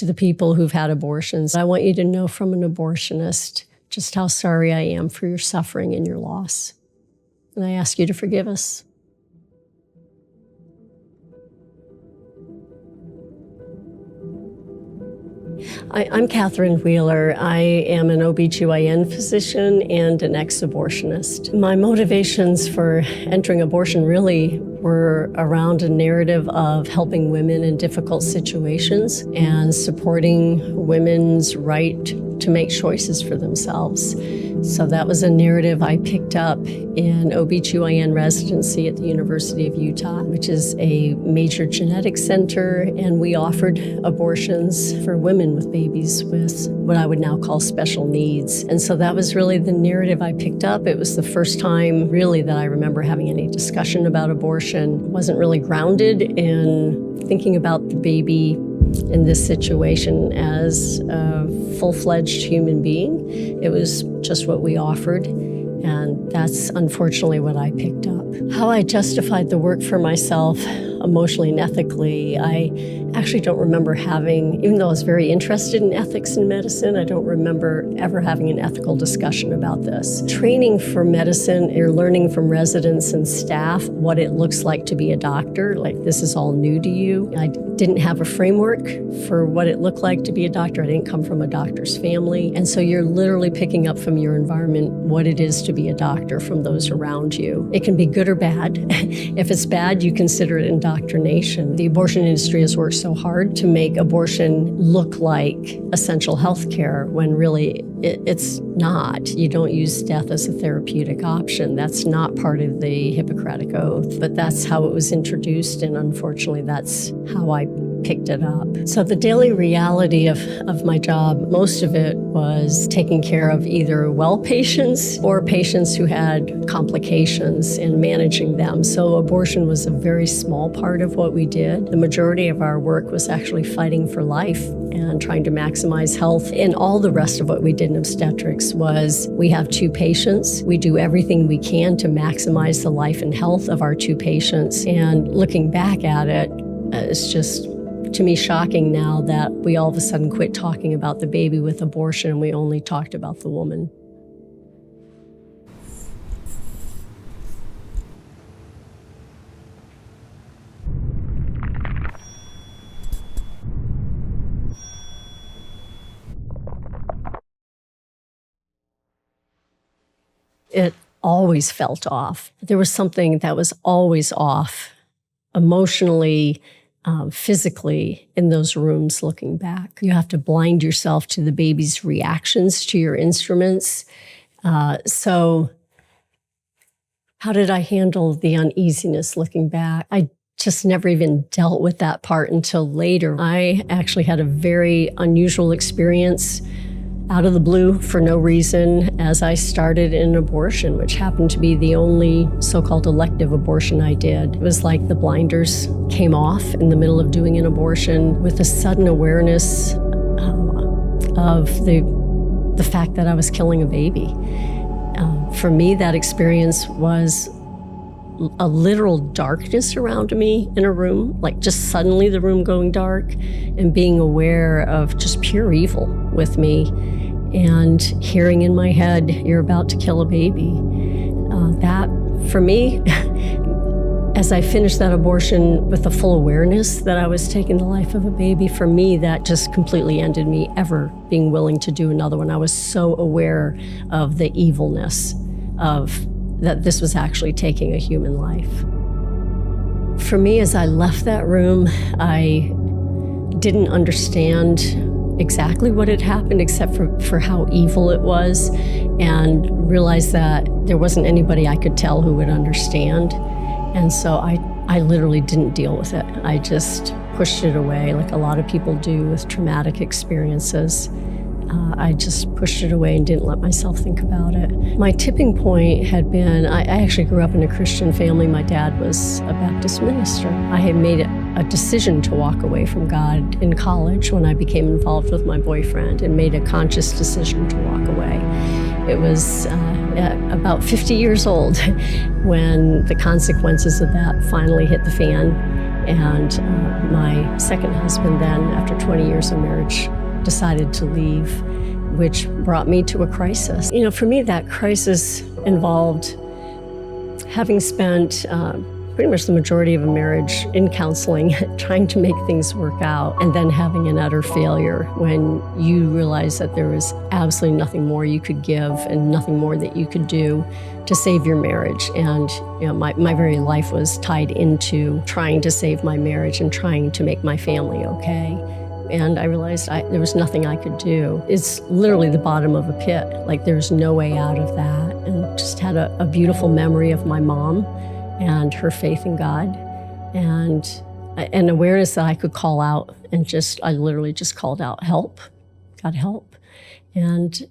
to the people who've had abortions. I want you to know from an abortionist just how sorry I am for your suffering and your loss. And I ask you to forgive us. I'm Catherine Wheeler. I am an OB/GYN physician and an ex-abortionist. My motivations for entering abortion really were around a narrative of helping women in difficult situations and supporting women's right to make choices for themselves. So that was a narrative I picked up in OB/GYN residency at the University of Utah, which is a major genetic center, and we offered abortions for women with babies with what I would now call special needs. And so that was really the narrative I picked up. It was the first time really that I remember having any discussion about abortion. It wasn't really grounded in thinking about the baby in this situation as a full-fledged human being. It was just what we offered, and that's unfortunately what I picked up. How I justified the work for myself emotionally and ethically, I actually don't remember having, even though I was very interested in ethics in medicine, I don't remember ever having an ethical discussion about this. Training for medicine, you're learning from residents and staff what it looks like to be a doctor. Like, this is all new to you. I didn't have a framework for what it looked like to be a doctor. I didn't come from a doctor's family. And so you're literally picking up from your environment what it is to be a doctor from those around you. It can be good or bad. If it's bad, you consider it indoctrination. The abortion industry has worked so hard to make abortion look like essential health care when really it's not. You don't use death as a therapeutic option. That's not part of the Hippocratic Oath, but that's how it was introduced, and unfortunately that's how I picked it up. So the daily reality of my job, most of it was taking care of either well patients or patients who had complications and managing them. So abortion was a very small part of what we did. The majority of our work was actually fighting for life and trying to maximize health. And all the rest of what we did in obstetrics was, we have 2 patients. We do everything we can to maximize the life and health of our 2 patients. And looking back at it, it's just, to me, shocking now that we all of a sudden quit talking about the baby with abortion and we only talked about the woman. It always felt off. There was something that was always off, emotionally, physically, in those rooms looking back. You have to blind yourself to the baby's reactions to your instruments. So how did I handle the uneasiness looking back? I just never even dealt with that part until later. I actually had a very unusual experience out of the blue for no reason as I started an abortion, which happened to be the only so-called elective abortion I did. It was like the blinders came off in the middle of doing an abortion with a sudden awareness of the fact that I was killing a baby. For me, that experience was a literal darkness around me in a room, like just suddenly the room going dark, and being aware of just pure evil with me, and hearing in my head, "You're about to kill a baby." That, for me, as I finished that abortion with the full awareness that I was taking the life of a baby, for me, that just completely ended me ever being willing to do another one. I was so aware of the evilness of that this was actually taking a human life. For me, as I left that room, I didn't understand exactly what had happened except for how evil it was, and realized that there wasn't anybody I could tell who would understand. And so I literally didn't deal with it. I just pushed it away like a lot of people do with traumatic experiences. I just pushed it away and didn't let myself think about it. My tipping point had been, I actually grew up in a Christian family. My dad was a Baptist minister. I had made a decision to walk away from God in college when I became involved with my boyfriend, and made a conscious decision to walk away. It was about 50 years old when the consequences of that finally hit the fan. And my second husband then, after 20 years of marriage, decided to leave, which brought me to a crisis. You know, for me, that crisis involved having spent pretty much the majority of a marriage in counseling, trying to make things work out, and then having an utter failure when you realize that there was absolutely nothing more you could give and nothing more that you could do to save your marriage. And you know, my very life was tied into trying to save my marriage and trying to make my family okay. And I realized there was nothing I could do. It's literally the bottom of a pit. Like, there's no way out of that. And just had a beautiful memory of my mom and her faith in God, and an awareness that I could call out, and I literally just called out, help, God help. And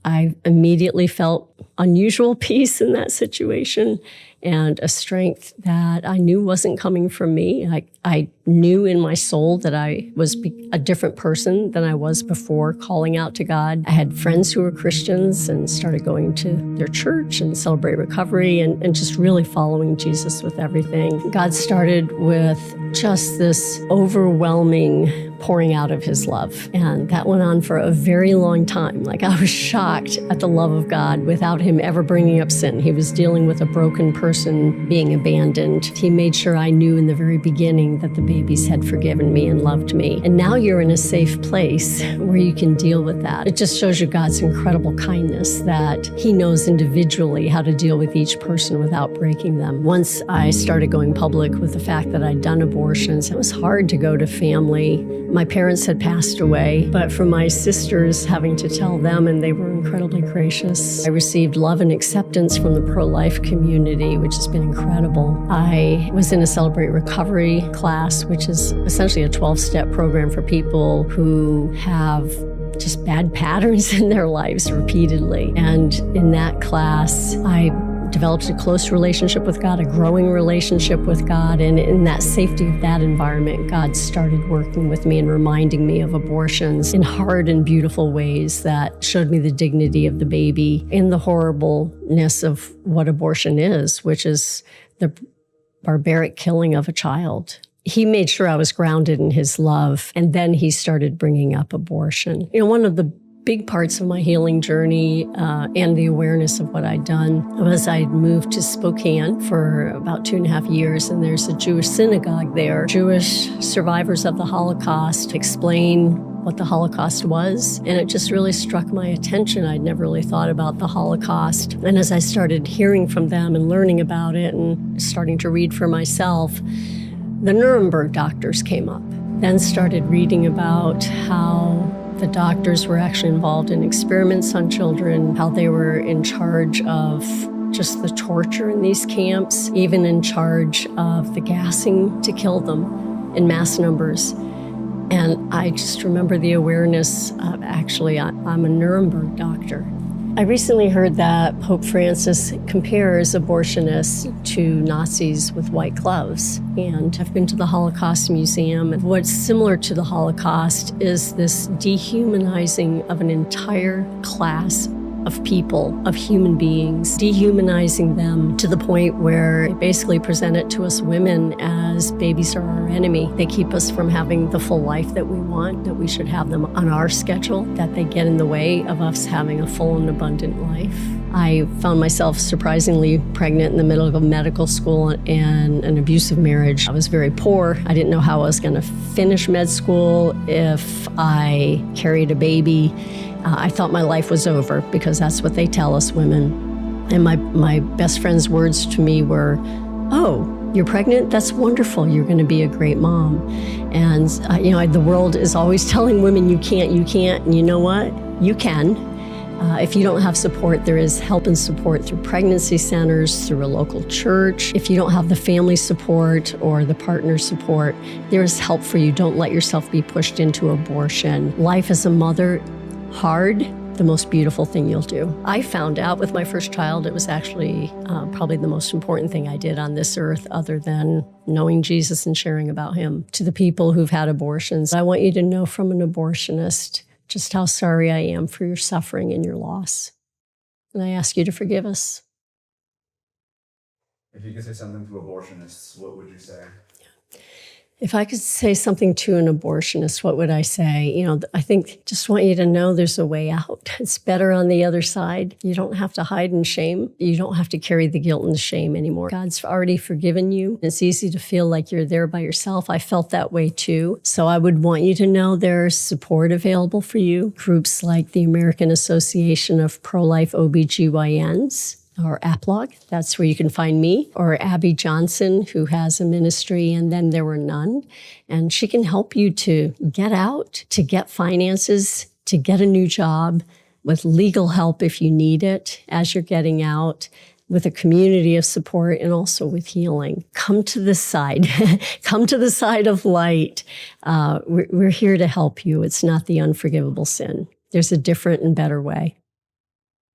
I immediately felt unusual peace in that situation and a strength that I knew wasn't coming from me. I knew in my soul that I was a different person than I was before calling out to God. I had friends who were Christians and started going to their church and Celebrate Recovery and just really following Jesus with everything. God started with just this overwhelming pouring out of his love. And that went on for a very long time. Like, I was shocked at the love of God without him ever bringing up sin. He was dealing with a broken person being abandoned. He made sure I knew in the very beginning that the babies had forgiven me and loved me. And now you're in a safe place where you can deal with that. It just shows you God's incredible kindness that he knows individually how to deal with each person without breaking them. Once I started going public with the fact that I'd done abortions, it was hard to go to family. My parents had passed away, but for my sisters, having to tell them, and they were incredibly gracious. I received love and acceptance from the pro-life community, which has been incredible. I was in a Celebrate Recovery class, which is essentially a 12-step program for people who have just bad patterns in their lives repeatedly. And in that class, I developed a close relationship with God, a growing relationship with God, and in that safety of that environment, God started working with me and reminding me of abortions in hard and beautiful ways that showed me the dignity of the baby and the horribleness of what abortion is, which is the barbaric killing of a child. He made sure I was grounded in his love, and then he started bringing up abortion. You know, one of the big parts of my healing journey and the awareness of what I'd done was I'd moved to Spokane for about 2.5 years, and there's a Jewish synagogue there. Jewish survivors of the Holocaust explain what the Holocaust was, and it just really struck my attention. I'd never really thought about the Holocaust. And as I started hearing from them and learning about it and starting to read for myself, the Nuremberg doctors came up. Then started reading about how the doctors were actually involved in experiments on children, how they were in charge of just the torture in these camps, even in charge of the gassing to kill them in mass numbers. And I just remember the awareness of, actually, I'm a Nuremberg doctor. I recently heard that Pope Francis compares abortionists to Nazis with white gloves. And I've been to the Holocaust Museum. And what's similar to the Holocaust is this dehumanizing of an entire class of people, of human beings, dehumanizing them to the point where they basically present it to us women as babies are our enemy. They keep us from having the full life that we want, that we should have them on our schedule, that they get in the way of us having a full and abundant life. I found myself surprisingly pregnant in the middle of medical school and an abusive marriage. I was very poor. I didn't know how I was going to finish med school if I carried a baby. I thought my life was over because that's what they tell us women. And my best friend's words to me were, "Oh, you're pregnant? That's wonderful. You're going to be a great mom." And the world is always telling women, you can't. And you know what? You can. If you don't have support, there is help and support through pregnancy centers, through a local church. If you don't have the family support or the partner support, there is help for you. Don't let yourself be pushed into abortion. Life as a mother, hard, the most beautiful thing you'll do. I found out with my first child, it was actually probably the most important thing I did on this earth, other than knowing Jesus and sharing about him. To the people who've had abortions, I want you to know from an abortionist just how sorry I am for your suffering and your loss. And I ask you to forgive us. If you could say something to abortionists, what would you say? If I could say something to an abortionist, what would I say? I think just want you to know there's a way out. It's better on the other side. You don't have to hide in shame. You don't have to carry the guilt and the shame anymore. God's already forgiven you. It's easy to feel like you're there by yourself. I felt that way too. So I would want you to know there's support available for you. Groups like the American Association of Pro-Life OBGYNs, or APLOG, that's where you can find me, or Abby Johnson, who has a ministry, and Then There Were None. And she can help you to get out, to get finances, to get a new job, with legal help if you need it as you're getting out, with a community of support, and also with healing. Come to this side. Come to the side of light. We're here to help you. It's not the unforgivable sin. There's a different and better way.